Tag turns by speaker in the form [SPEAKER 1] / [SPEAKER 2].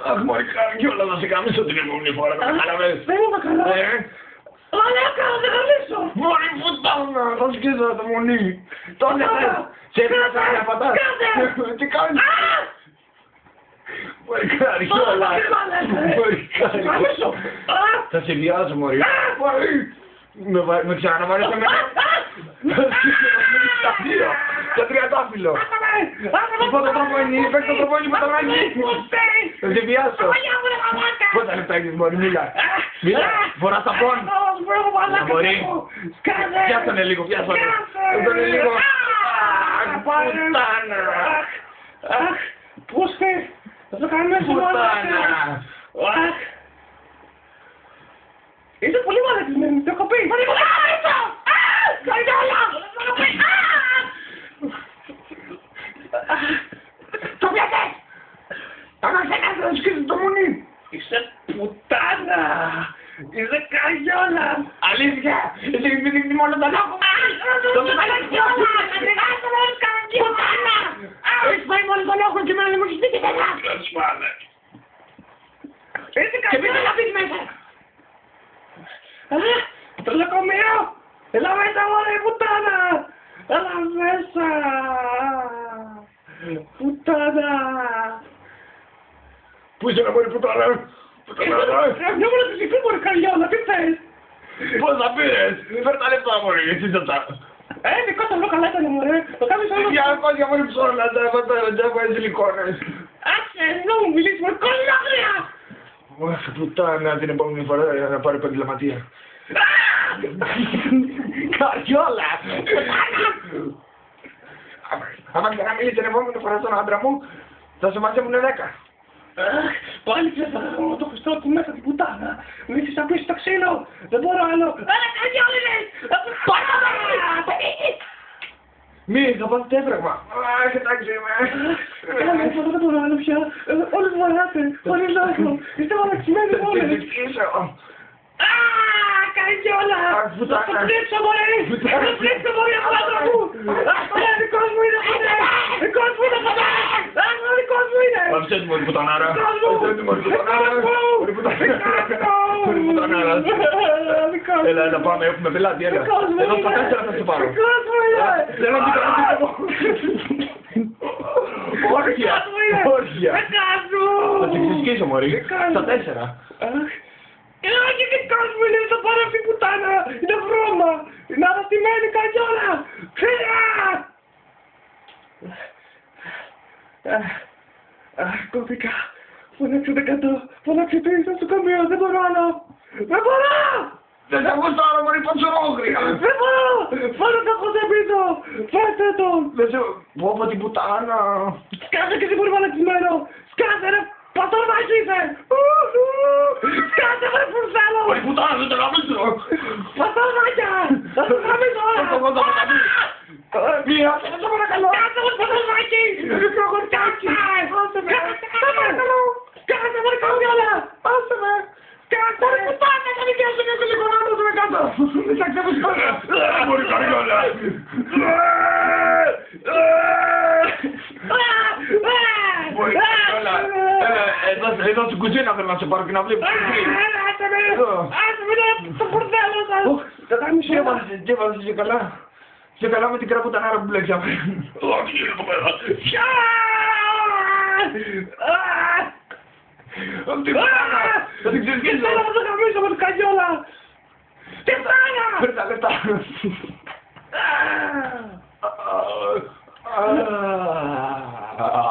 [SPEAKER 1] Αχ, μωρή καριόλα, θα σε καμίσω την επόμενη φορά, το καταλαβαίνεις.
[SPEAKER 2] Δεν είμαι καλά. Μαλάκα, θα σε καμίσω.
[SPEAKER 1] Μωρή πουτάνα, θα σκίσω το μονί. Τότε σε έπρεπε να πατάς. Τι κάνεις. Μωρή καριόλα. Μωρή καριόλα. Θα σε βιάζω, μωρή. Με ξαναβάρεις εμένα. Θα σκίσω τα δύο. Το τριαντάφυλλο. Λοιπόν το τραπώνει, παίξε το τραπώνει με τον Άγγι. Θα σε βιάσω. Πόσα λεπτά έχεις μωρή, μίλα. Μίλα, φοράς τα πόν. Μωρή, πιάσανε λίγο, πιάσανε. Πιάσανε λίγο. Πουτάνα.
[SPEAKER 2] Πώς θες, θα το κάνω μέσα
[SPEAKER 1] Πουτάνα.
[SPEAKER 2] Είσαι πολύ μαλακισμένη, το έχω πει. Πολύ μαλακισμένο! Καριόλα!
[SPEAKER 1] Το πιάσες! Θα μας έκανες να σκίσεις το μουνί!
[SPEAKER 2] Είσαι πουτάνα! Είσαι καριόλα!
[SPEAKER 1] Αλήθεια! Εσύ μην δείχνει μόνο τον λόγο!
[SPEAKER 2] Το καριόλα! Πουτάνα!
[SPEAKER 1] Έχεις πάει μόνο τον λόγο και εμένα δεν μου έχεις δει τίποτα! Και μην θα πεις μέσα!
[SPEAKER 2] Το λεκομείο! Έλα μέσα μωρέ πουτάνα! Έλα μέσα! Πουτάνα!
[SPEAKER 1] Πού είσαι να μωρή πουτάνα!
[SPEAKER 2] Μια μόνο τη συγκρού μωρή καριόλα, τι θες!
[SPEAKER 1] Πώς θα πήρες! Φέρ' τα λεπτά μωρή, εσύ θα τα...
[SPEAKER 2] Δικό το καλά ήταν μωρέ! Το κάνεις όλο...
[SPEAKER 1] Για κόντια μωρή ψώνα, τα βάζεις σιλικόνες!
[SPEAKER 2] Άξε, εδώ μου μιλήσεις μωρή κολλάγρια!
[SPEAKER 1] Ωχ, πουτάνα, την επόμενη φορά να πάρω επαγγελματία. Καριόλα! Άμα ξαναμίλεις την επόμενη φορά στον άντρα μου, θα σε μαζεύουνε 10.
[SPEAKER 2] Πάλι ξέφαγα μόνο το Χριστό του μέσα την πουτάνα. Μη έχεις ακούσει το ξύλο. Δεν μπορώ άλλο. Έλα καριόλα λες!
[SPEAKER 1] Μη, θα πας τέφραγμα. Αχ, εντάξει είμαι.
[SPEAKER 2] Έλα μέσα, δεν μπορώ άλλο πια. Όλοι μου βαράτε. Όλοι λόγω. Είστε μαλαξιμένοι όλοι. Καριόλα! Θα το τρίψω μωρέ! Θα το τρίψω μωρέ από άντρα μου! Δικός μου είναι μωρέ! Δικός μου είναι μωρέ! Δικός μου είναι!
[SPEAKER 1] Αφήσετε μωρή πουτανάρα! Αφήσετε μωρή πουτανάρα! Μωρή πουτανάρα! Έλα, έλα πάμε, έχουμε πελάτη, έλα! Εδώ στα 4 θα σε πάρω!
[SPEAKER 2] Δικός μου είναι!
[SPEAKER 1] Έλα, τι κάνεις εγώ! Όρχια! Όρχια! Θα σε ξεσκίσω μωρή! Στα 4!
[SPEAKER 2] Και δικός μου είναι, θα πάρω αυτή πουτάνα! Είναι βρώμα! Είναι αρρωστημένη καριόλα! Κόβηκα! Φωνάξε 100! Φωνάξε 3 στο νοσοκομείο! Δεν μπορώ άλλο! Δεν μπορώ!
[SPEAKER 1] Δεν θα γουστάρω μωρή πατσορόγρια!
[SPEAKER 2] Δεν μπορώ! Φάρω το χωσέ πίσω! Φάστε το!
[SPEAKER 1] Δεν σε... Πω την πουτάνα!
[SPEAKER 2] Σκάσε και εσύ πολύ μαλακισμένο! Σκάσε ρε! Πατρονάκι είσαι! Σκάσε βρε φουρσάλο!
[SPEAKER 1] Μωρή πουτάνα, δεν το γαμίσω!
[SPEAKER 2] Πατρονάκια! Θα το γαμίσω!
[SPEAKER 1] Μία, θα το παρακαλώ!
[SPEAKER 2] Σκάσε βρε πατρονάκι! Μικρό γορτάκι! Άσε με! Σκάσε βρε καριόλα! Άσε με! Σκάσε βρε πουτάνα! Θα νοικιάσω και λίγο να το με κάτω! Δεν θα ξεφουσκώσω!
[SPEAKER 1] Μωρή καριόλα! Εδώ στην κουζίνα θέλω να σε πάρω και να βλέπεις.
[SPEAKER 2] Άσε με το πορτέλο σας.
[SPEAKER 1] Θα κάνεις και έβαλες και καλά. Και καλά με την κραπουτανάρα που μπλέξαμε. Όχι, είναι εδώ πέρα. Αυτή θα την ξεσκίσω.
[SPEAKER 2] Θέλω να το γαμίσω με την καριόλα. Τι φράγα.
[SPEAKER 1] Φέρ' τα λεπτά. Ah